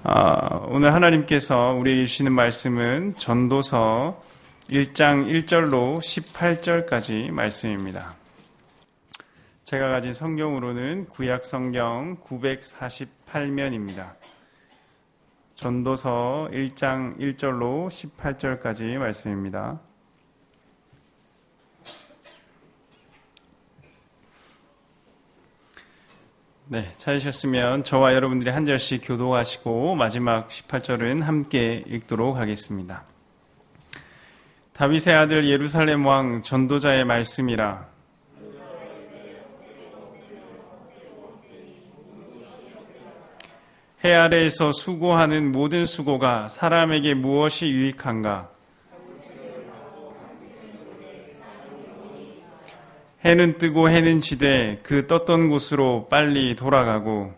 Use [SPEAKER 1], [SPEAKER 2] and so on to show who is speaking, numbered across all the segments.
[SPEAKER 1] 오늘 하나님께서 우리에게 주시는 말씀은 전도서 1장 1절로 18절까지 말씀입니다. 제가 가진 성경으로는 구약 성경 948면입니다. 전도서 1장 1절로 18절까지 말씀입니다. 네, 찾으셨으면 저와 여러분들이 한 절씩 교독하시고 마지막 18절은 함께 읽도록 하겠습니다. 다윗의 아들 예루살렘 왕 전도자의 말씀이라. 해 아래에서 수고하는 모든 수고가 사람에게 무엇이 유익한가? 해는 뜨고 해는 지되 그 떴던 곳으로 빨리 돌아가고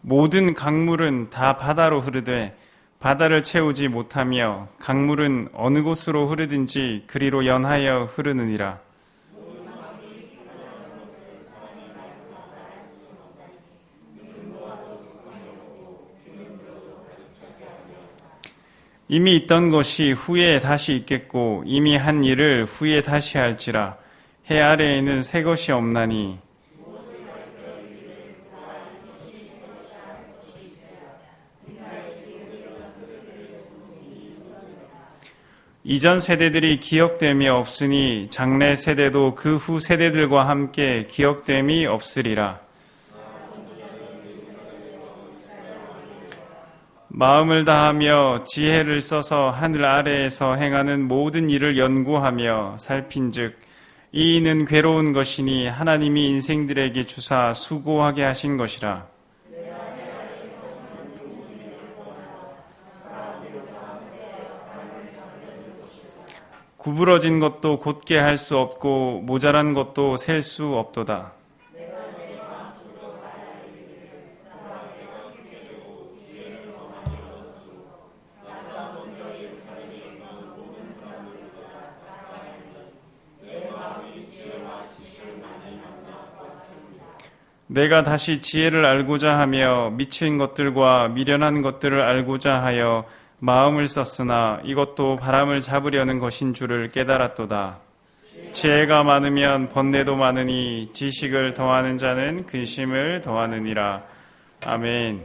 [SPEAKER 1] 모든 강물은 다 바다로 흐르되 바다를 채우지 못하며 강물은 어느 곳으로 흐르든지 그리로 연하여 흐르느니라. 이미 있던 것이 후에 다시 있겠고 이미 한 일을 후에 다시 할지라. 해 아래에는 새 것이 없나니 이전 세대들이 기억됨이 없으니 장래 세대도 그 후 세대들과 함께 기억됨이 없으리라. 마음을 다하며 지혜를 써서 하늘 아래에서 행하는 모든 일을 연구하며 살핀즉 이 일은 괴로운 것이니 하나님이 인생들에게 주사 수고하게 하신 것이라. 구부러진 것도 곧게 할 수 없고 모자란 것도 셀 수 없도다. 내가 다시 지혜를 알고자 하며 미친 것들과 미련한 것들을 알고자 하여 마음을 썼으나 이것도 바람을 잡으려는 것인 줄을 깨달았도다. 지혜가 많으면 번뇌도 많으니 지식을 더하는 자는 근심을 더하느니라. 아멘.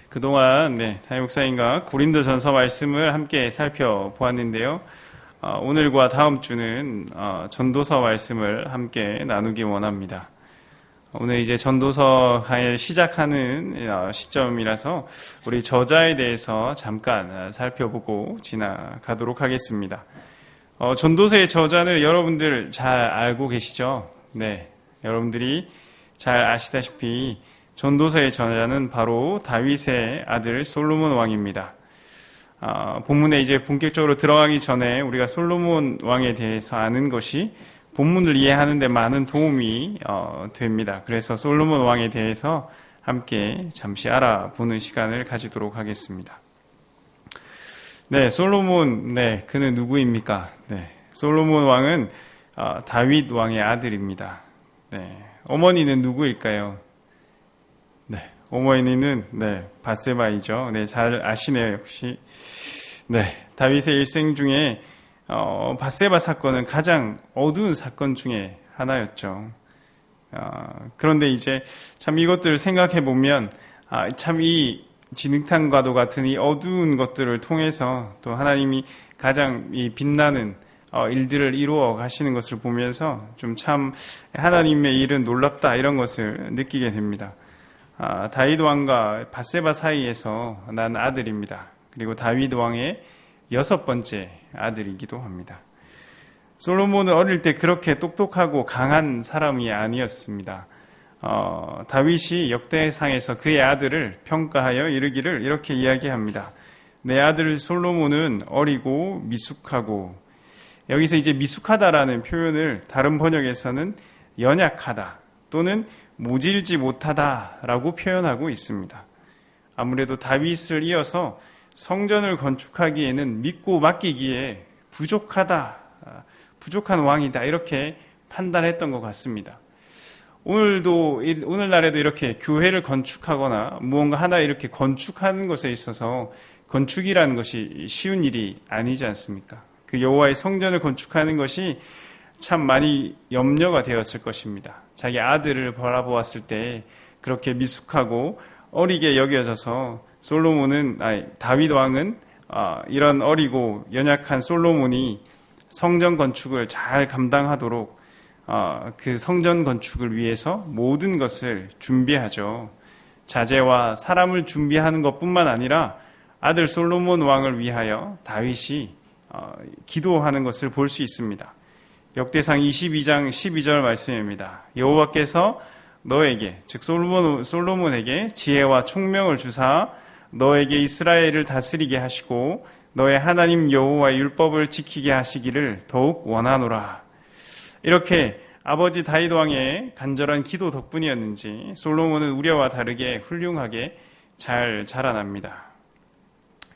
[SPEAKER 1] 그동안 담임 목사님과 고린도전서 말씀을 함께 살펴보았는데요. 오늘과 다음 주는 전도서 말씀을 함께 나누기 원합니다. 오늘 이제 전도서를 시작하는 시점이라서 우리 저자에 대해서 잠깐 살펴보고 지나가도록 하겠습니다. 전도서의 저자는 여러분들 잘 알고 계시죠? 네, 여러분들이 잘 아시다시피 전도서의 저자는 바로 다윗의 아들 솔로몬 왕입니다. 본문에 이제 본격적으로 들어가기 전에 우리가 솔로몬 왕에 대해서 아는 것이 본문을 이해하는 데 많은 도움이 됩니다. 그래서 솔로몬 왕에 대해서 함께 잠시 알아보는 시간을 가지도록 하겠습니다. 네, 솔로몬, 그는 누구입니까? 솔로몬 왕은 다윗 왕의 아들입니다. 어머니는 누구일까요? 어머니는 밧세바이죠. 잘 아시네요, 역시. 다윗의 일생 중에 밧세바 사건은 가장 어두운 사건 중에 하나였죠. 그런데 이제 참 이것들을 생각해 보면 참 이 진흙탕과도 같은 이 어두운 것들을 통해서 또 하나님이 가장 이 빛나는 일들을 이루어 가시는 것을 보면서 좀 참 하나님의 일은 놀랍다 이런 것을 느끼게 됩니다. 다윗 왕과 밧세바 사이에서 난 아들입니다. 그리고 다윗 왕의 6번째 아들이기도 합니다. 솔로몬은 어릴 때 그렇게 똑똑하고 강한 사람이 아니었습니다. 다윗이 역대상에서 그의 아들을 평가하여 이르기를 이렇게 이야기합니다. 내 아들 솔로몬은 어리고 미숙하고, 여기서 이제 미숙하다라는 표현을 다른 번역에서는 연약하다 또는 모질지 못하다라고 표현하고 있습니다. 아무래도 다윗을 이어서 성전을 건축하기에는 믿고 맡기기에 부족한 왕이다, 이렇게 판단했던 것 같습니다. 오늘날에도 이렇게 교회를 건축하거나 무언가 하나 이렇게 건축하는 것에 있어서 건축이라는 것이 쉬운 일이 아니지 않습니까? 그 여호와의 성전을 건축하는 것이 참 많이 염려가 되었을 것입니다. 자기 아들을 바라보았을 때 그렇게 미숙하고 어리게 여겨져서 다윗 왕은 이런 어리고 연약한 솔로몬이 성전 건축을 잘 감당하도록 그 성전 건축을 위해서 모든 것을 준비하죠. 자재와 사람을 준비하는 것뿐만 아니라 아들 솔로몬 왕을 위하여 다윗이 기도하는 것을 볼 수 있습니다. 역대상 22장 12절 말씀입니다. 여호와께서 너에게, 즉 솔로몬에게 지혜와 총명을 주사 너에게 이스라엘을 다스리게 하시고 너의 하나님 여호와의 율법을 지키게 하시기를 더욱 원하노라. 이렇게 아버지 다윗 왕의 간절한 기도 덕분이었는지 솔로몬은 우리와 다르게 훌륭하게 잘 자라납니다.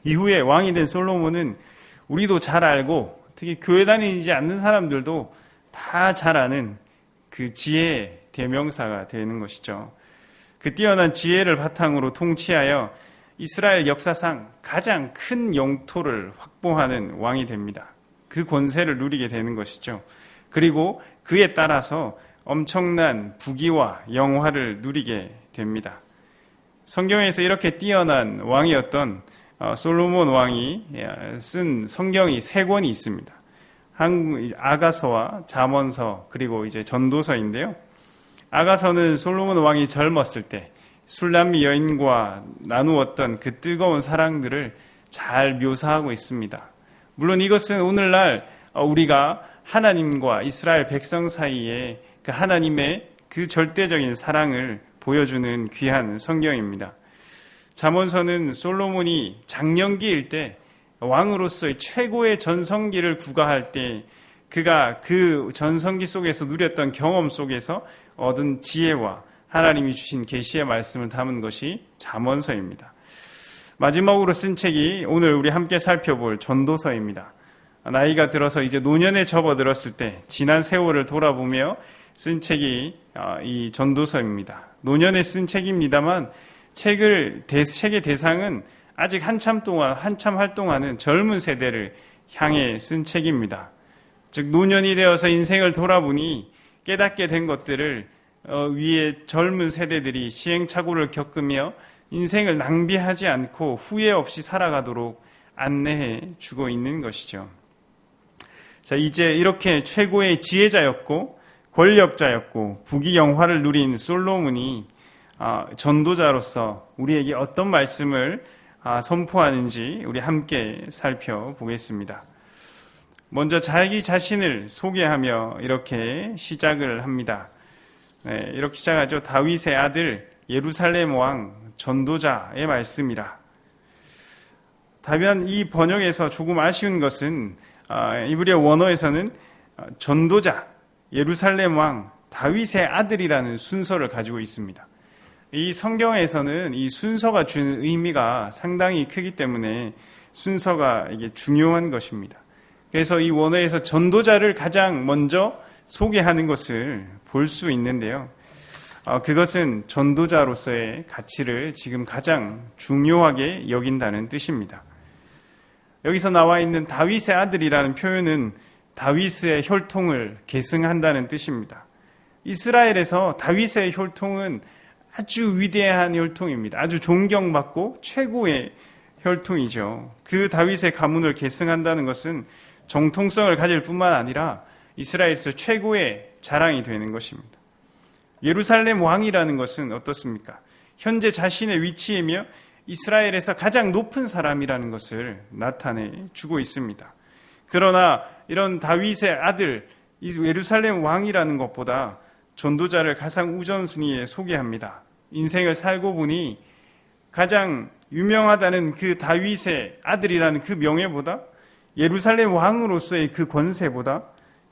[SPEAKER 1] 이후에 왕이 된 솔로몬은 우리도 잘 알고 특히 교회 다니지 않는 사람들도 다 잘 아는 그 지혜의 대명사가 되는 것이죠. 그 뛰어난 지혜를 바탕으로 통치하여 이스라엘 역사상 가장 큰 영토를 확보하는 왕이 됩니다. 그 권세를 누리게 되는 것이죠. 그리고 그에 따라서 엄청난 부귀와 영화를 누리게 됩니다. 성경에서 이렇게 뛰어난 왕이었던 솔로몬 왕이 쓴 성경이 3권이 있습니다. 아가서와 잠언서, 그리고 이제 전도서인데요. 아가서는 솔로몬 왕이 젊었을 때 술람미 여인과 나누었던 그 뜨거운 사랑들을 잘 묘사하고 있습니다. 물론 이것은 오늘날 우리가 하나님과 이스라엘 백성 사이에 그 하나님의 그 절대적인 사랑을 보여주는 귀한 성경입니다. 잠언서는 솔로몬이 장년기일 때 왕으로서의 최고의 전성기를 구가할 때 그가 그 전성기 속에서 누렸던 경험 속에서 얻은 지혜와 하나님이 주신 계시의 말씀을 담은 것이 잠언서입니다. 마지막으로 쓴 책이 오늘 우리 함께 살펴볼 전도서입니다. 나이가 들어서 이제 노년에 접어들었을 때 지난 세월을 돌아보며 쓴 책이 이 전도서입니다. 노년에 쓴 책입니다만 책의 대상은 아직 한참 활동하는 젊은 세대를 향해 쓴 책입니다. 즉 노년이 되어서 인생을 돌아보니 깨닫게 된 것들을 위에 젊은 세대들이 시행착오를 겪으며 인생을 낭비하지 않고 후회 없이 살아가도록 안내해 주고 있는 것이죠. 자, 이제 이렇게 최고의 지혜자였고 권력자였고 부귀영화를 누린 솔로몬이 전도자로서 우리에게 어떤 말씀을 선포하는지 우리 함께 살펴보겠습니다. 먼저 자기 자신을 소개하며 이렇게 시작을 합니다. 이렇게 시작하죠. 다윗의 아들 예루살렘 왕 전도자의 말씀이라. 다만 이 번역에서 조금 아쉬운 것은 이브리어 원어에서는 전도자 예루살렘 왕 다윗의 아들이라는 순서를 가지고 있습니다. 이 성경에서는 이 순서가 주는 의미가 상당히 크기 때문에 순서가 이게 중요한 것입니다. 그래서 이 원어에서 전도자를 가장 먼저 소개하는 것을 볼 수 있는데요. 그것은 전도자로서의 가치를 지금 가장 중요하게 여긴다는 뜻입니다. 여기서 나와 있는 다윗의 아들이라는 표현은 다윗의 혈통을 계승한다는 뜻입니다. 이스라엘에서 다윗의 혈통은 아주 위대한 혈통입니다. 아주 존경받고 최고의 혈통이죠. 그 다윗의 가문을 계승한다는 것은 정통성을 가질 뿐만 아니라 이스라엘에서 최고의 자랑이 되는 것입니다. 예루살렘 왕이라는 것은 어떻습니까? 현재 자신의 위치이며 이스라엘에서 가장 높은 사람이라는 것을 나타내 주고 있습니다. 그러나 이런 다윗의 아들 예루살렘 왕이라는 것보다 전도자를 가장 우선순위에 소개합니다. 인생을 살고 보니 가장 유명하다는 그 다윗의 아들이라는 그 명예보다 예루살렘 왕으로서의 그 권세보다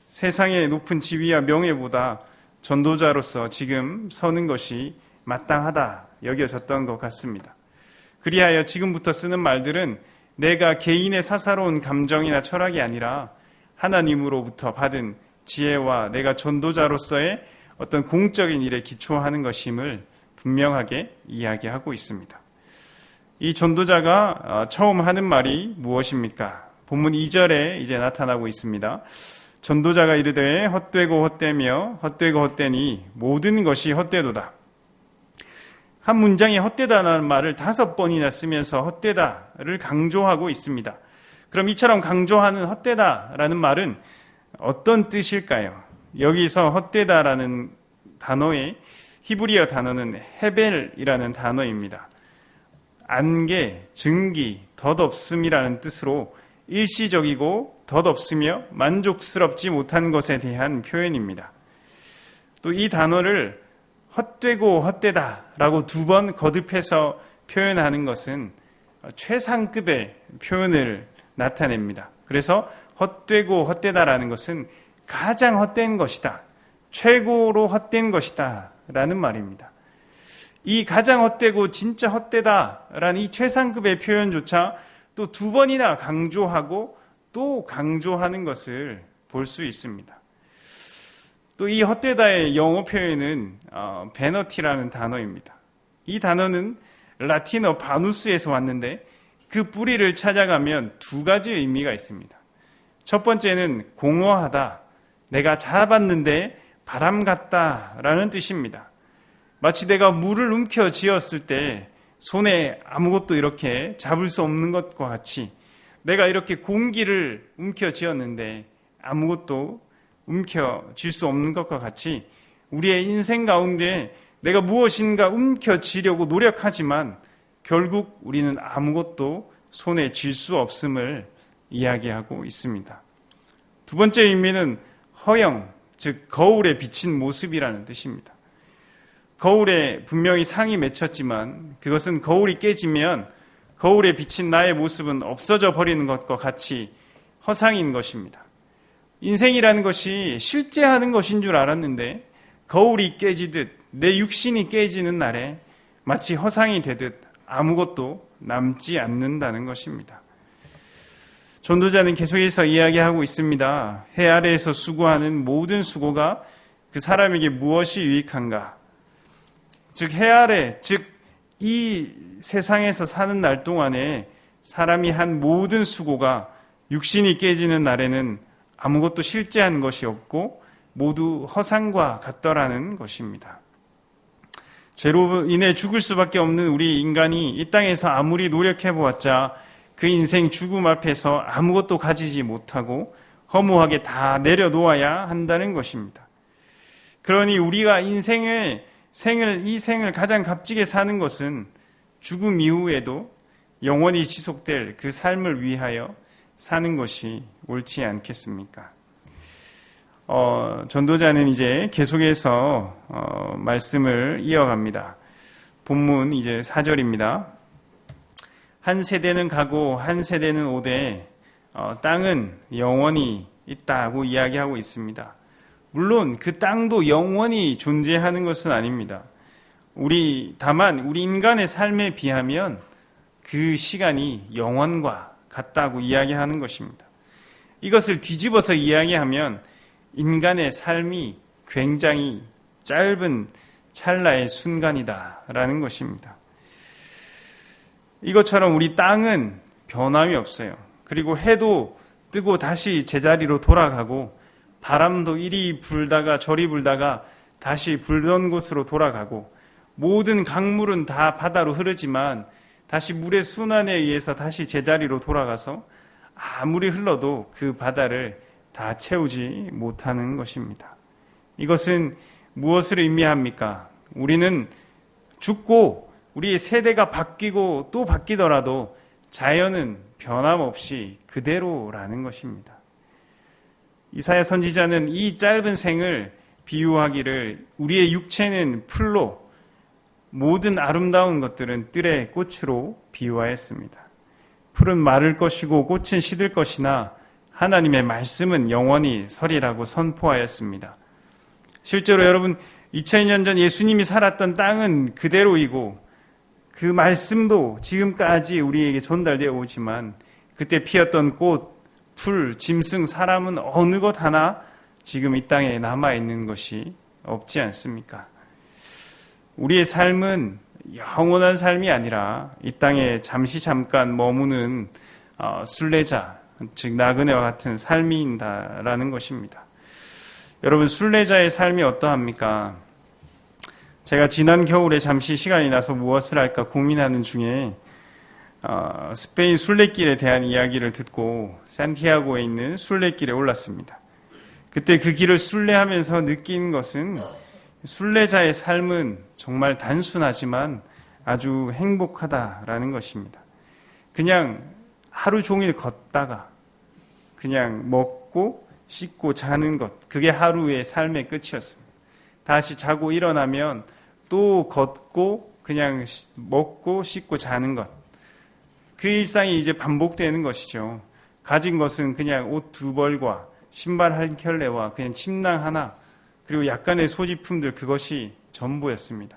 [SPEAKER 1] 세상의 높은 지위와 명예보다 전도자로서 지금 서는 것이 마땅하다 여겨졌던 것 같습니다. 그리하여 지금부터 쓰는 말들은 내가 개인의 사사로운 감정이나 철학이 아니라 하나님으로부터 받은 지혜와 내가 전도자로서의 어떤 공적인 일에 기초하는 것임을 분명하게 이야기하고 있습니다. 이 전도자가 처음 하는 말이 무엇입니까? 본문 2절에 이제 나타나고 있습니다. 전도자가 이르되 헛되고 헛되며 헛되고 헛되니 모든 것이 헛되도다. 한 문장에 헛되다라는 말을 5번이나 쓰면서 헛되다를 강조하고 있습니다. 그럼 이처럼 강조하는 헛되다라는 말은 어떤 뜻일까요? 여기서 헛되다라는 단어의 히브리어 단어는 헤벨이라는 단어입니다. 안개, 증기, 덧없음이라는 뜻으로 일시적이고 덧없으며 만족스럽지 못한 것에 대한 표현입니다. 또 이 단어를 헛되고 헛되다라고 2번 거듭해서 표현하는 것은 최상급의 표현을 나타냅니다. 그래서 헛되고 헛되다라는 것은 가장 헛된 것이다, 최고로 헛된 것이다 라는 말입니다. 이 가장 헛되고 진짜 헛되다라는 이 최상급의 표현조차 또 2번이나 강조하고 또 강조하는 것을 볼 수 있습니다. 또 이 헛되다의 영어 표현은 베너티라는 단어입니다. 이 단어는 라틴어 바누스에서 왔는데 그 뿌리를 찾아가면 2가지 의미가 있습니다. 첫 번째는 공허하다, 내가 잡았는데 바람 같다라는 뜻입니다. 마치 내가 물을 움켜쥐었을 때 손에 아무것도 이렇게 잡을 수 없는 것과 같이 내가 이렇게 공기를 움켜쥐었는데 아무것도 움켜쥘 수 없는 것과 같이 우리의 인생 가운데 내가 무엇인가 움켜쥐려고 노력하지만 결국 우리는 아무것도 손에 쥘 수 없음을 이야기하고 있습니다. 2번째 의미는 허영, 즉 거울에 비친 모습이라는 뜻입니다. 거울에 분명히 상이 맺혔지만 그것은 거울이 깨지면 거울에 비친 나의 모습은 없어져 버리는 것과 같이 허상인 것입니다. 인생이라는 것이 실제 하는 것인 줄 알았는데 거울이 깨지듯 내 육신이 깨지는 날에 마치 허상이 되듯 아무것도 남지 않는다는 것입니다. 전도자는 계속해서 이야기하고 있습니다. 해 아래에서 수고하는 모든 수고가 그 사람에게 무엇이 유익한가? 즉 해 아래, 즉 이 세상에서 사는 날 동안에 사람이 한 모든 수고가 육신이 깨지는 날에는 아무것도 실제한 것이 없고 모두 허상과 같더라는 것입니다. 죄로 인해 죽을 수밖에 없는 우리 인간이 이 땅에서 아무리 노력해보았자 그 인생 죽음 앞에서 아무것도 가지지 못하고 허무하게 다 내려놓아야 한다는 것입니다. 그러니 우리가 이 생을 가장 값지게 사는 것은 죽음 이후에도 영원히 지속될 그 삶을 위하여 사는 것이 옳지 않겠습니까? 전도자는 이제 계속해서 말씀을 이어갑니다. 본문 이제 4절입니다. 한 세대는 가고 한 세대는 오되 땅은 영원히 있다고 이야기하고 있습니다. 물론 그 땅도 영원히 존재하는 것은 아닙니다. 다만 우리 인간의 삶에 비하면 그 시간이 영원과 같다고 이야기하는 것입니다. 이것을 뒤집어서 이야기하면 인간의 삶이 굉장히 짧은 찰나의 순간이다라는 것입니다. 이것처럼 우리 땅은 변함이 없어요. 그리고 해도 뜨고 다시 제자리로 돌아가고 바람도 이리 불다가 저리 불다가 다시 불던 곳으로 돌아가고 모든 강물은 다 바다로 흐르지만 다시 물의 순환에 의해서 다시 제자리로 돌아가서 아무리 흘러도 그 바다를 다 채우지 못하는 것입니다. 이것은 무엇을 의미합니까? 우리는 죽고 우리의 세대가 바뀌고 또 바뀌더라도 자연은 변함없이 그대로라는 것입니다. 이사야 선지자는 이 짧은 생을 비유하기를 우리의 육체는 풀로 모든 아름다운 것들은 뜰의 꽃으로 비유하였습니다. 풀은 마를 것이고 꽃은 시들 것이나 하나님의 말씀은 영원히 서리라고 선포하였습니다. 실제로 여러분 2000년 전 예수님이 살았던 땅은 그대로이고 그 말씀도 지금까지 우리에게 전달되어 오지만 그때 피었던 꽃, 풀, 짐승, 사람은 어느 것 하나 지금 이 땅에 남아있는 것이 없지 않습니까? 우리의 삶은 영원한 삶이 아니라 이 땅에 잠깐 머무는 순례자, 즉 나그네와 같은 삶이다라는 것입니다. 여러분, 순례자의 삶이 어떠합니까? 제가 지난 겨울에 잠시 시간이 나서 무엇을 할까 고민하는 중에 스페인 순례길에 대한 이야기를 듣고 산티아고에 있는 순례길에 올랐습니다. 그때 그 길을 순례하면서 느낀 것은 순례자의 삶은 정말 단순하지만 아주 행복하다라는 것입니다. 그냥 하루 종일 걷다가 그냥 먹고 씻고 자는 것, 그게 하루의 삶의 끝이었습니다. 다시 자고 일어나면 또 걷고 그냥 먹고 씻고 자는 것, 그 일상이 이제 반복되는 것이죠. 가진 것은 그냥 옷 2벌과 신발 1켤레와 그냥 침낭 하나, 그리고 약간의 소지품들, 그것이 전부였습니다.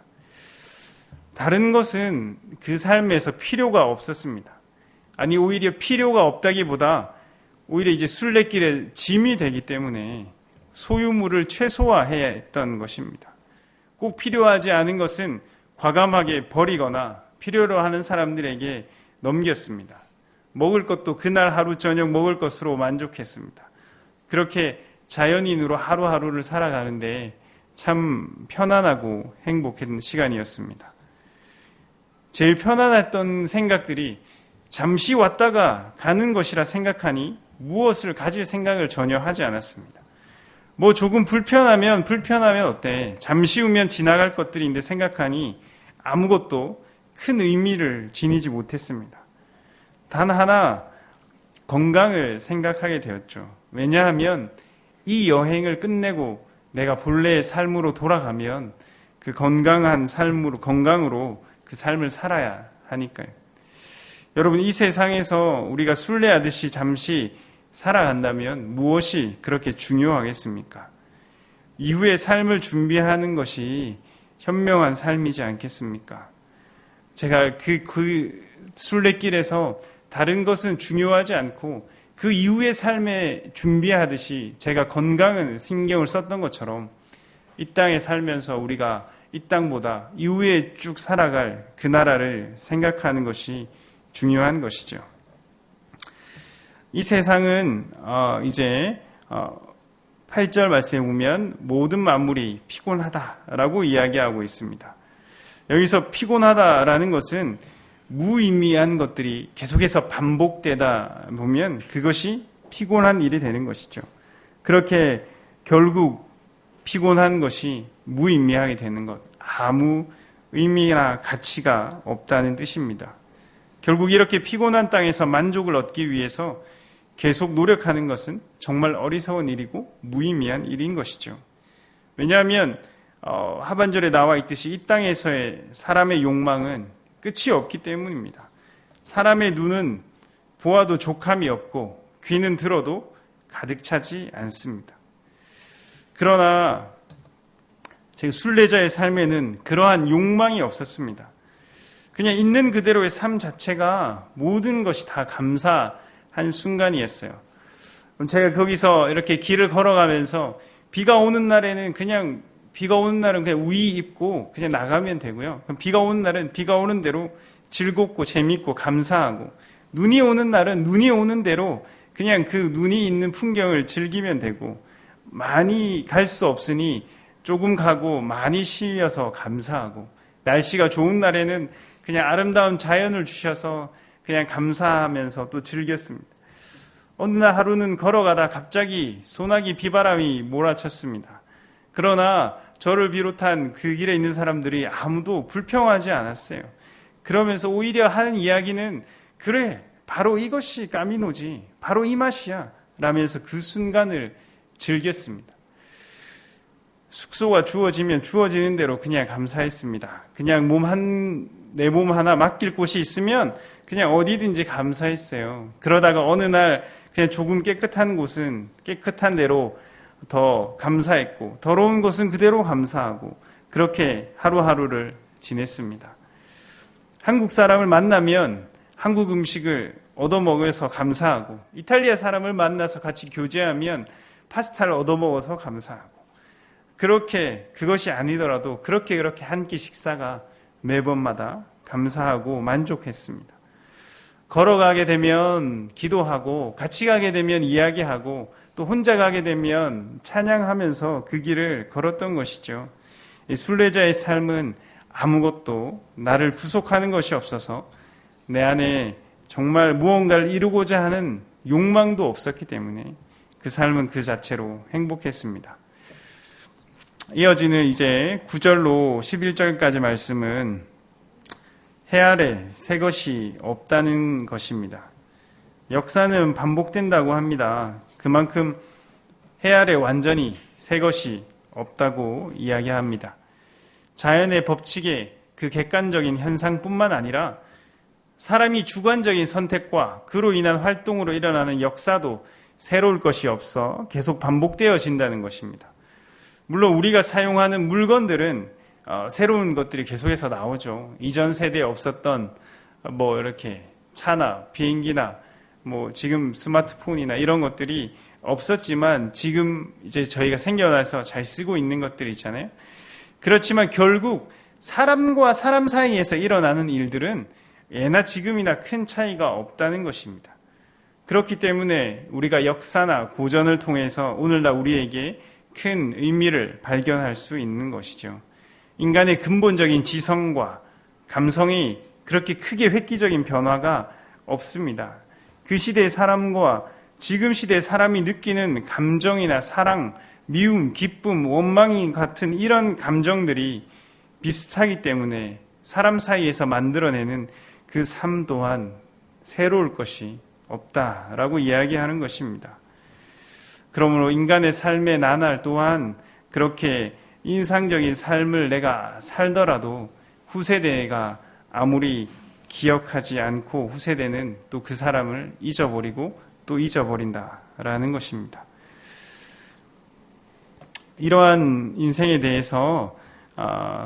[SPEAKER 1] 다른 것은 그 삶에서 필요가 없었습니다. 아니, 오히려 필요가 없다기보다 오히려 이제 순례길에 짐이 되기 때문에 소유물을 최소화해야 했던 것입니다. 꼭 필요하지 않은 것은 과감하게 버리거나 필요로 하는 사람들에게 넘겼습니다. 먹을 것도 그날 하루 저녁 먹을 것으로 만족했습니다. 그렇게 자연인으로 하루하루를 살아가는데 참 편안하고 행복한 시간이었습니다. 제일 편안했던 생각들이 잠시 왔다가 가는 것이라 생각하니 무엇을 가질 생각을 전혀 하지 않았습니다. 뭐 조금 불편하면 어때? 잠시 후면 지나갈 것들인데 생각하니 아무것도 큰 의미를 지니지 못했습니다. 단 하나, 건강을 생각하게 되었죠. 왜냐하면 이 여행을 끝내고 내가 본래의 삶으로 돌아가면 그 건강으로 그 삶을 살아야 하니까요. 여러분, 이 세상에서 우리가 순례하듯이 잠시 살아간다면 무엇이 그렇게 중요하겠습니까? 이후의 삶을 준비하는 것이 현명한 삶이지 않겠습니까? 제가 그 순례길에서 다른 것은 중요하지 않고 그 이후의 삶에 준비하듯이 제가 건강은 신경을 썼던 것처럼 이 땅에 살면서 우리가 이 땅보다 이후에 쭉 살아갈 그 나라를 생각하는 것이 중요한 것이죠. 이 세상은 이제 8절 말씀에 보면 모든 만물이 피곤하다라고 이야기하고 있습니다. 여기서 피곤하다라는 것은 무의미한 것들이 계속해서 반복되다 보면 그것이 피곤한 일이 되는 것이죠. 그렇게 결국 피곤한 것이 무의미하게 되는 것, 아무 의미나 가치가 없다는 뜻입니다. 결국 이렇게 피곤한 땅에서 만족을 얻기 위해서 계속 노력하는 것은 정말 어리석은 일이고 무의미한 일인 것이죠. 왜냐하면 하반절에 나와 있듯이 이 땅에서의 사람의 욕망은 끝이 없기 때문입니다. 사람의 눈은 보아도 족함이 없고 귀는 들어도 가득 차지 않습니다. 그러나 제 순례자의 삶에는 그러한 욕망이 없었습니다. 그냥 있는 그대로의 삶 자체가 모든 것이 다 감사한 순간이었어요. 제가 거기서 이렇게 길을 걸어가면서 비가 오는 날은 그냥 우의 입고 그냥 나가면 되고요. 비가 오는 날은 비가 오는 대로 즐겁고 재밌고 감사하고, 눈이 오는 날은 눈이 오는 대로 그냥 그 눈이 있는 풍경을 즐기면 되고, 많이 갈 수 없으니 조금 가고 많이 쉬어서 감사하고, 날씨가 좋은 날에는 그냥 아름다운 자연을 주셔서 그냥 감사하면서 또 즐겼습니다. 어느 날 하루는 걸어가다 갑자기 소나기 비바람이 몰아쳤습니다. 그러나 저를 비롯한 그 길에 있는 사람들이 아무도 불평하지 않았어요. 그러면서 오히려 하는 이야기는, 그래, 바로 이것이 까미노지, 바로 이 맛이야 라면서 그 순간을 즐겼습니다. 숙소가 주어지면 주어지는 대로 그냥 감사했습니다. 그냥 내 몸 하나 맡길 곳이 있으면 그냥 어디든지 감사했어요. 그러다가 어느 날 그냥 조금 깨끗한 곳은 깨끗한 대로 더 감사했고, 더러운 것은 그대로 감사하고, 그렇게 하루하루를 지냈습니다. 한국 사람을 만나면 한국 음식을 얻어먹어서 감사하고, 이탈리아 사람을 만나서 같이 교제하면 파스타를 얻어먹어서 감사하고, 그것이 아니더라도 그렇게 한 끼 식사가 매번마다 감사하고 만족했습니다. 걸어가게 되면 기도하고, 같이 가게 되면 이야기하고, 또 혼자 가게 되면 찬양하면서 그 길을 걸었던 것이죠. 이 순례자의 삶은 아무것도 나를 구속하는 것이 없어서 내 안에 정말 무언가를 이루고자 하는 욕망도 없었기 때문에 그 삶은 그 자체로 행복했습니다. 이어지는 이제 9절로 11절까지 말씀은 해 아래 새 것이 없다는 것입니다. 역사는 반복된다고 합니다. 그만큼 해 아래 완전히 새 것이 없다고 이야기합니다. 자연의 법칙의 그 객관적인 현상뿐만 아니라 사람이 주관적인 선택과 그로 인한 활동으로 일어나는 역사도 새로울 것이 없어 계속 반복되어진다는 것입니다. 물론 우리가 사용하는 물건들은 새로운 것들이 계속해서 나오죠. 이전 세대에 없었던 이렇게 차나 비행기나 지금 스마트폰이나 이런 것들이 없었지만 지금 이제 저희가 생겨나서 잘 쓰고 있는 것들이 있잖아요. 그렇지만 결국 사람과 사람 사이에서 일어나는 일들은 예나 지금이나 큰 차이가 없다는 것입니다. 그렇기 때문에 우리가 역사나 고전을 통해서 오늘날 우리에게 큰 의미를 발견할 수 있는 것이죠. 인간의 근본적인 지성과 감성이 그렇게 크게 획기적인 변화가 없습니다. 그 시대의 사람과 지금 시대의 사람이 느끼는 감정이나 사랑, 미움, 기쁨, 원망이 같은 이런 감정들이 비슷하기 때문에 사람 사이에서 만들어내는 그 삶 또한 새로울 것이 없다라고 이야기하는 것입니다. 그러므로 인간의 삶의 나날 또한 그렇게 인상적인 삶을 내가 살더라도 후세대가 아무리 기억하지 않고 후세대는 또 그 사람을 잊어버리고 또 잊어버린다라는 것입니다. 이러한 인생에 대해서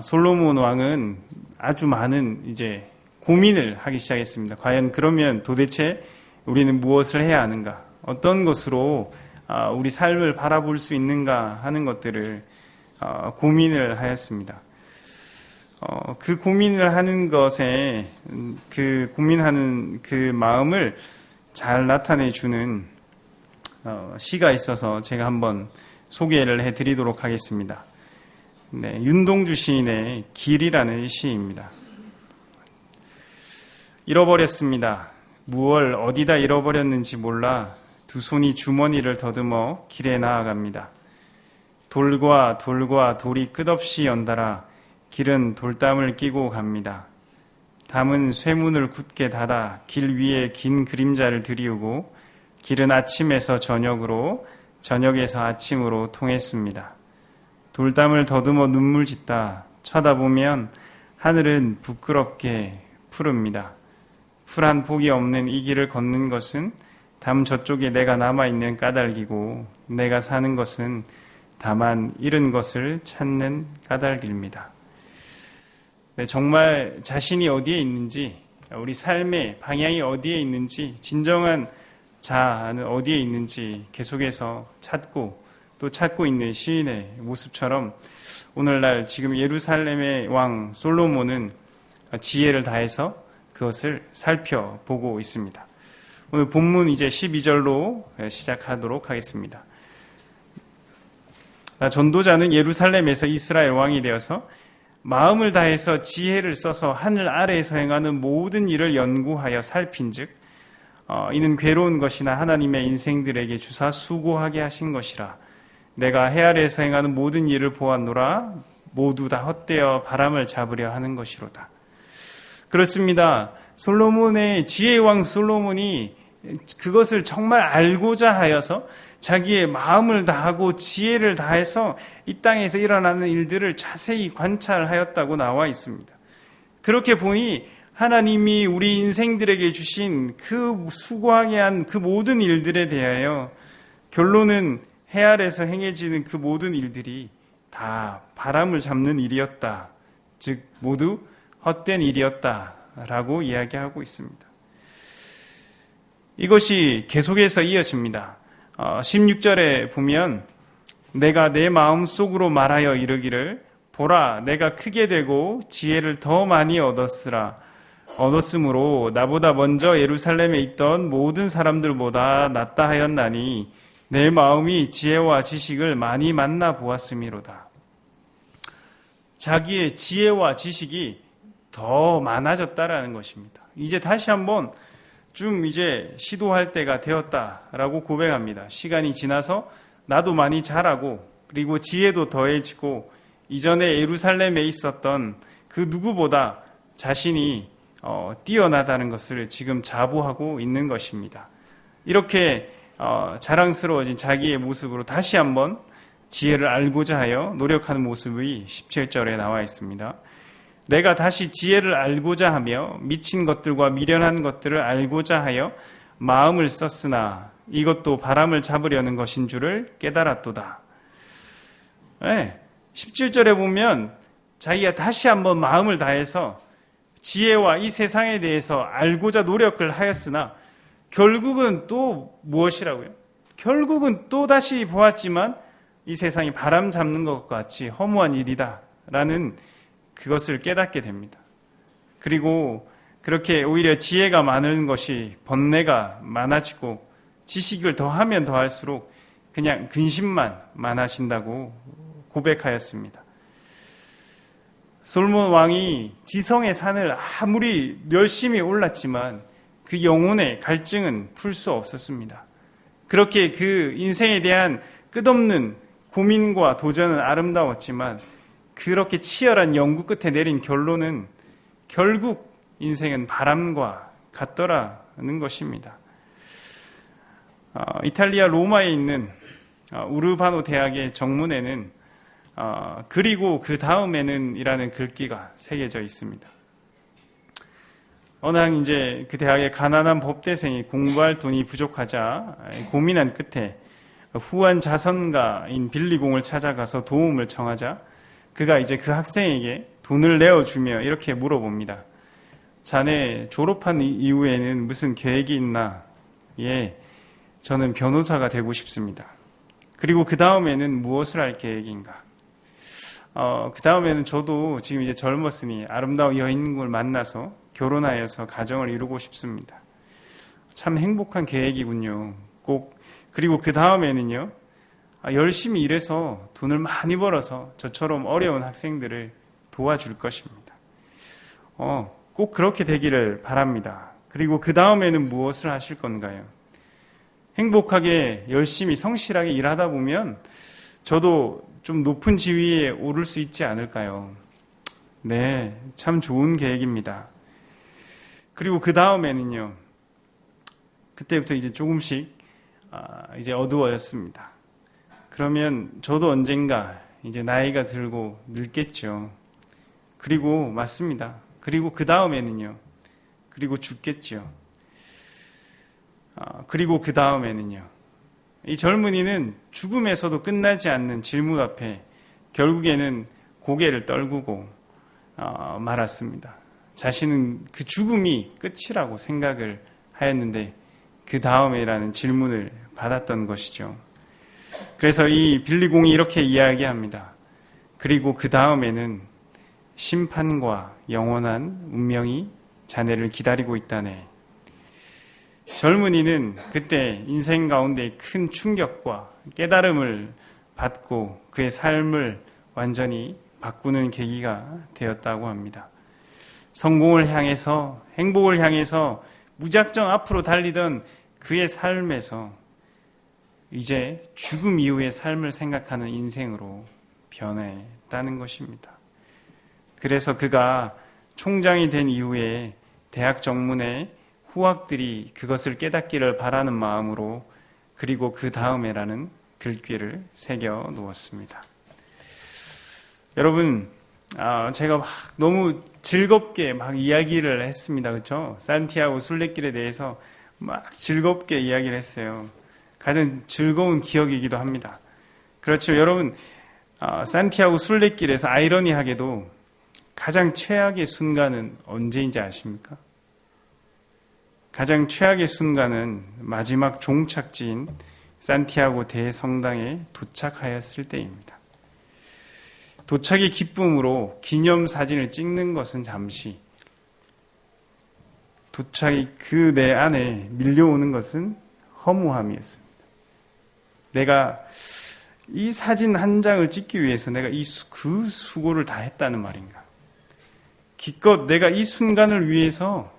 [SPEAKER 1] 솔로몬 왕은 아주 많은 이제 고민을 하기 시작했습니다. 과연 그러면 도대체 우리는 무엇을 해야 하는가? 어떤 것으로 우리 삶을 바라볼 수 있는가 하는 것들을 고민을 하였습니다. 그 고민을 하는 것에 그 고민하는 그 마음을 잘 나타내 주는 시가 있어서 제가 한번 소개를 해드리도록 하겠습니다. 네, 윤동주 시인의 길이라는 시입니다. 잃어버렸습니다. 무얼 어디다 잃어버렸는지 몰라 두 손이 주머니를 더듬어 길에 나아갑니다. 돌과 돌이 끝없이 연달아 길은 돌담을 끼고 갑니다. 담은 쇠문을 굳게 닫아 길 위에 긴 그림자를 들이우고 길은 아침에서 저녁으로 저녁에서 아침으로 통했습니다. 돌담을 더듬어 눈물 짓다 쳐다보면 하늘은 부끄럽게 푸릅니다. 풀 한 폭이 없는 이 길을 걷는 것은 담 저쪽에 내가 남아있는 까닭이고 내가 사는 것은 다만 잃은 것을 찾는 까닭입니다. 네, 정말 자신이 어디에 있는지, 우리 삶의 방향이 어디에 있는지, 진정한 자아는 어디에 있는지 계속해서 찾고 또 찾고 있는 시인의 모습처럼 오늘날 지금 예루살렘의 왕 솔로몬은 지혜를 다해서 그것을 살펴보고 있습니다. 오늘 본문 이제 12절로 시작하도록 하겠습니다. 전도자는 예루살렘에서 이스라엘 왕이 되어서 마음을 다해서 지혜를 써서 하늘 아래에서 행하는 모든 일을 연구하여 살핀즉 이는 괴로운 것이나 하나님의 인생들에게 주사 수고하게 하신 것이라. 내가 해 아래에서 행하는 모든 일을 보았노라. 모두 다 헛되어 바람을 잡으려 하는 것이로다. 그렇습니다. 솔로몬의 지혜의 왕 솔로몬이 그것을 정말 알고자 하여서 자기의 마음을 다하고 지혜를 다해서 이 땅에서 일어나는 일들을 자세히 관찰하였다고 나와 있습니다. 그렇게 보니 하나님이 우리 인생들에게 주신 그 수고하게 한 그 모든 일들에 대하여 결론은 해 아래에서 행해지는 그 모든 일들이 다 바람을 잡는 일이었다. 즉 모두 헛된 일이었다라고 이야기하고 있습니다. 이것이 계속해서 이어집니다. 16절에 보면 내가 내 마음속으로 말하여 이르기를 보라 내가 크게 되고 지혜를 더 많이 얻었으므로 나보다 먼저 예루살렘에 있던 모든 사람들보다 낫다 하였나니 내 마음이 지혜와 지식을 많이 만나 보았음이로다. 자기의 지혜와 지식이 더 많아졌다라는 것입니다. 이제 다시 한번 좀 이제 시도할 때가 되었다라고 고백합니다. 시간이 지나서 나도 많이 자라고 그리고 지혜도 더해지고 이전에 예루살렘에 있었던 그 누구보다 자신이 뛰어나다는 것을 지금 자부하고 있는 것입니다. 이렇게 자랑스러워진 자기의 모습으로 다시 한번 지혜를 알고자 하여 노력하는 모습이 17절에 나와 있습니다. 내가 다시 지혜를 알고자 하며 미친 것들과 미련한 것들을 알고자 하여 마음을 썼으나 이것도 바람을 잡으려는 것인 줄을 깨달았도다. 네, 17절에 보면 자기가 다시 한번 마음을 다해서 지혜와 이 세상에 대해서 알고자 노력을 하였으나 결국은 또 무엇이라고요? 결국은 또 다시 보았지만 이 세상이 바람 잡는 것과 같이 허무한 일이다 라는 그것을 깨닫게 됩니다. 그리고 그렇게 오히려 지혜가 많은 것이 번뇌가 많아지고 지식을 더하면 더할수록 그냥 근심만 많아진다고 고백하였습니다. 솔몬 왕이 지성의 산을 아무리 열심히 올랐지만 그 영혼의 갈증은 풀 수 없었습니다. 그렇게 그 인생에 대한 끝없는 고민과 도전은 아름다웠지만 그렇게 치열한 연구 끝에 내린 결론은 결국 인생은 바람과 같더라는 것입니다. 이탈리아 로마에 있는 우르바노 대학의 정문에는 그리고 그 다음에는 이라는 글귀가 새겨져 있습니다. 어느 날 이제 그 대학의 가난한 법대생이 공부할 돈이 부족하자 고민한 끝에 후한 자선가인 빌리공을 찾아가서 도움을 청하자 그가 이제 그 학생에게 돈을 내어주며 이렇게 물어봅니다. 자네 졸업한 이후에는 무슨 계획이 있나? 예, 저는 변호사가 되고 싶습니다. 그리고 그 다음에는 무엇을 할 계획인가? 그 다음에는 저도 지금 이제 젊었으니 아름다운 여인을 만나서 결혼하여서 가정을 이루고 싶습니다. 참 행복한 계획이군요. 그리고 그 다음에는요, 열심히 일해서 돈을 많이 벌어서 저처럼 어려운 학생들을 도와줄 것입니다. 꼭 그렇게 되기를 바랍니다. 그리고 그 다음에는 무엇을 하실 건가요? 행복하게 열심히 성실하게 일하다 보면 저도 좀 높은 지위에 오를 수 있지 않을까요? 네, 참 좋은 계획입니다. 그리고 그 다음에는요, 그때부터 이제 조금씩 이제 어두워졌습니다. 그러면 저도 언젠가 이제 나이가 들고 늙겠죠. 그리고 맞습니다. 그리고 그 다음에는요, 그리고 죽겠죠. 그리고 그 다음에는요, 이 젊은이는 죽음에서도 끝나지 않는 질문 앞에 결국에는 고개를 떨구고 말았습니다. 자신은 그 죽음이 끝이라고 생각을 하였는데 그 다음에라는 질문을 받았던 것이죠. 그래서 이 빌리공이 이렇게 이야기합니다. 그리고 그 다음에는 심판과 영원한 운명이 자네를 기다리고 있다네. 젊은이는 그때 인생 가운데 큰 충격과 깨달음을 받고 그의 삶을 완전히 바꾸는 계기가 되었다고 합니다. 성공을 향해서, 행복을 향해서 무작정 앞으로 달리던 그의 삶에서 이제 죽음 이후의 삶을 생각하는 인생으로 변했다는 것입니다. 그래서 그가 총장이 된 이후에 대학 정문에 후학들이 그것을 깨닫기를 바라는 마음으로 그리고 그 다음에라는 글귀를 새겨 놓았습니다. 여러분, 제가 너무 즐겁게 이야기를 했습니다. 그렇죠? 산티아고 순례길에 대해서 즐겁게 이야기를 했어요. 가장 즐거운 기억이기도 합니다. 그렇죠. 여러분, 산티아고 순례길에서 아이러니하게도 가장 최악의 순간은 언제인지 아십니까? 가장 최악의 순간은 마지막 종착지인 산티아고 대성당에 도착하였을 때입니다. 도착의 기쁨으로 기념사진을 찍는 것은 잠시, 도착이 그 내 안에 밀려오는 것은 허무함이었습니다. 내가 이 사진 한 장을 찍기 위해서 내가 그 수고를 다 했다는 말인가? 기껏 내가 이 순간을 위해서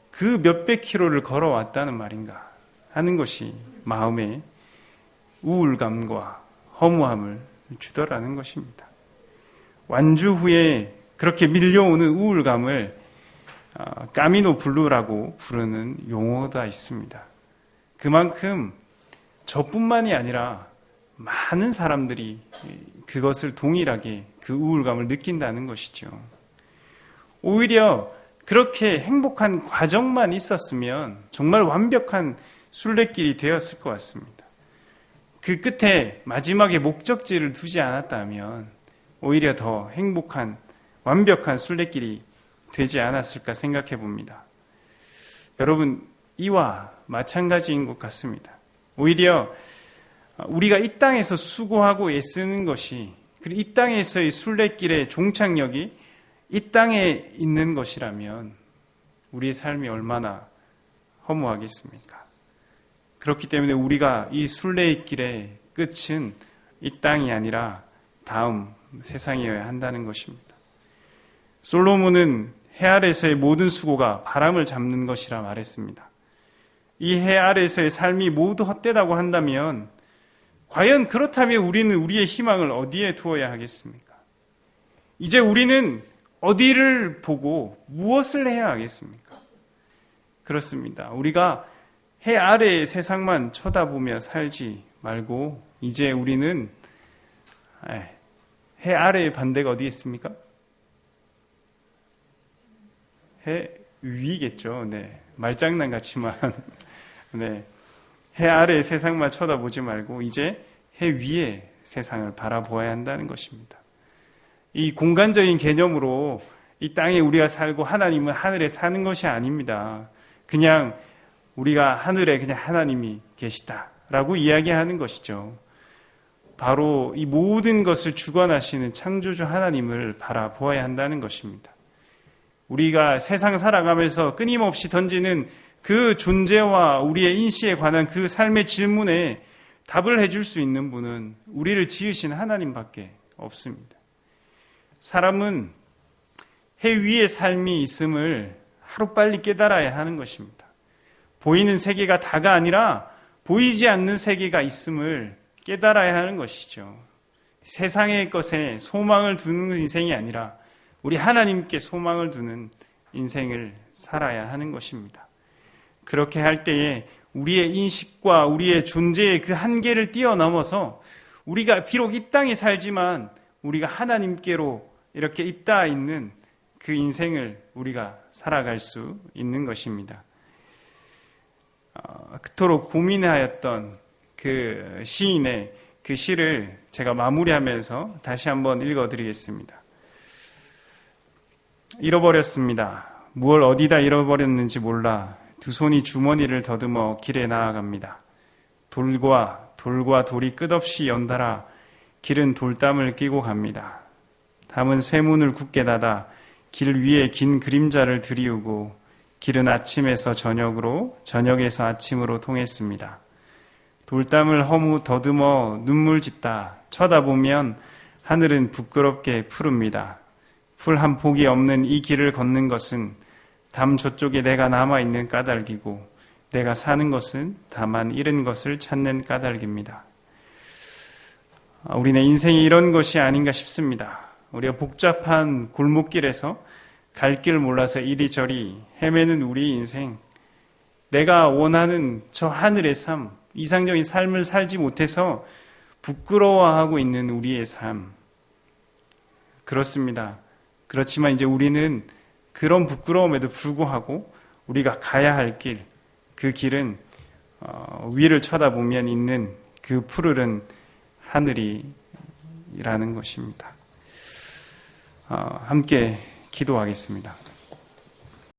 [SPEAKER 1] 그 몇백 킬로를 걸어왔다는 말인가? 하는 것이 마음에 우울감과 허무함을 주더라는 것입니다. 완주 후에 그렇게 밀려오는 우울감을 까미노 블루라고 부르는 용어가 있습니다. 그만큼 저뿐만이 아니라 많은 사람들이 그것을 동일하게 그 우울감을 느낀다는 것이죠. 오히려 그렇게 행복한 과정만 있었으면 정말 완벽한 순례길이 되었을 것 같습니다. 그 끝에 마지막에 목적지를 두지 않았다면 오히려 더 행복한 완벽한 순례길이 되지 않았을까 생각해 봅니다. 여러분, 이와 마찬가지인 것 같습니다. 오히려 우리가 이 땅에서 수고하고 애쓰는 것이, 그리고 이 땅에서의 순례길의 종착역이 이 땅에 있는 것이라면 우리의 삶이 얼마나 허무하겠습니까? 그렇기 때문에 우리가 이 순례의 길의 끝은 이 땅이 아니라 다음 세상이어야 한다는 것입니다. 솔로몬은 해 아래서의 모든 수고가 바람을 잡는 것이라 말했습니다. 이 해 아래서의 삶이 모두 헛되다고 한다면 과연 그렇다면 우리는 우리의 희망을 어디에 두어야 하겠습니까? 이제 우리는 어디를 보고 무엇을 해야 하겠습니까? 그렇습니다. 우리가 해 아래의 세상만 쳐다보며 살지 말고 이제 우리는 해 아래의 반대가 어디 있습니까? 해 위겠죠. 네. 말장난 같지만 네. 해 아래의 세상만 쳐다보지 말고 이제 해 위의 세상을 바라보아야 한다는 것입니다. 이 공간적인 개념으로 이 땅에 우리가 살고 하나님은 하늘에 사는 것이 아닙니다. 그냥 우리가 하늘에 그냥 하나님이 계시다라고 이야기하는 것이죠. 바로 이 모든 것을 주관하시는 창조주 하나님을 바라보아야 한다는 것입니다. 우리가 세상 살아가면서 끊임없이 던지는 그 존재와 우리의 인시에 관한 그 삶의 질문에 답을 해줄 수 있는 분은 우리를 지으신 하나님밖에 없습니다. 사람은 해 위의 삶이 있음을 하루빨리 깨달아야 하는 것입니다. 보이는 세계가 다가 아니라 보이지 않는 세계가 있음을 깨달아야 하는 것이죠. 세상의 것에 소망을 두는 인생이 아니라 우리 하나님께 소망을 두는 인생을 살아야 하는 것입니다. 그렇게 할 때에 우리의 인식과 우리의 존재의 그 한계를 뛰어넘어서 우리가 비록 이 땅에 살지만 우리가 하나님께로 이렇게 있다 있는 그 인생을 우리가 살아갈 수 있는 것입니다. 그토록 고민하였던 그 시인의 그 시를 제가 마무리하면서 다시 한번 읽어드리겠습니다. 잃어버렸습니다. 무얼 어디다 잃어버렸는지 몰라 두 손이 주머니를 더듬어 길에 나아갑니다. 돌과 돌이 끝없이 연달아 길은 돌담을 끼고 갑니다. 담은 쇠문을 굳게 닫아 길 위에 긴 그림자를 들이우고 길은 아침에서 저녁으로 저녁에서 아침으로 통했습니다. 돌담을 허무 더듬어 눈물 짓다 쳐다보면 하늘은 부끄럽게 푸릅니다. 풀 한 폭이 없는 이 길을 걷는 것은 담 저쪽에 내가 남아있는 까닭이고 내가 사는 것은 다만 잃은 것을 찾는 까닭입니다. 우리네 인생이 이런 것이 아닌가 싶습니다. 우리가 복잡한 골목길에서 갈 길 몰라서 이리저리 헤매는 우리 인생, 내가 원하는 저 하늘의 삶, 이상적인 삶을 살지 못해서 부끄러워하고 있는 우리의 삶. 그렇습니다. 그렇지만 이제 우리는 그런 부끄러움에도 불구하고 우리가 가야 할 길, 그 길은 위를 쳐다보면 있는 그 푸르른 하늘이라는 것입니다. 함께 기도하겠습니다.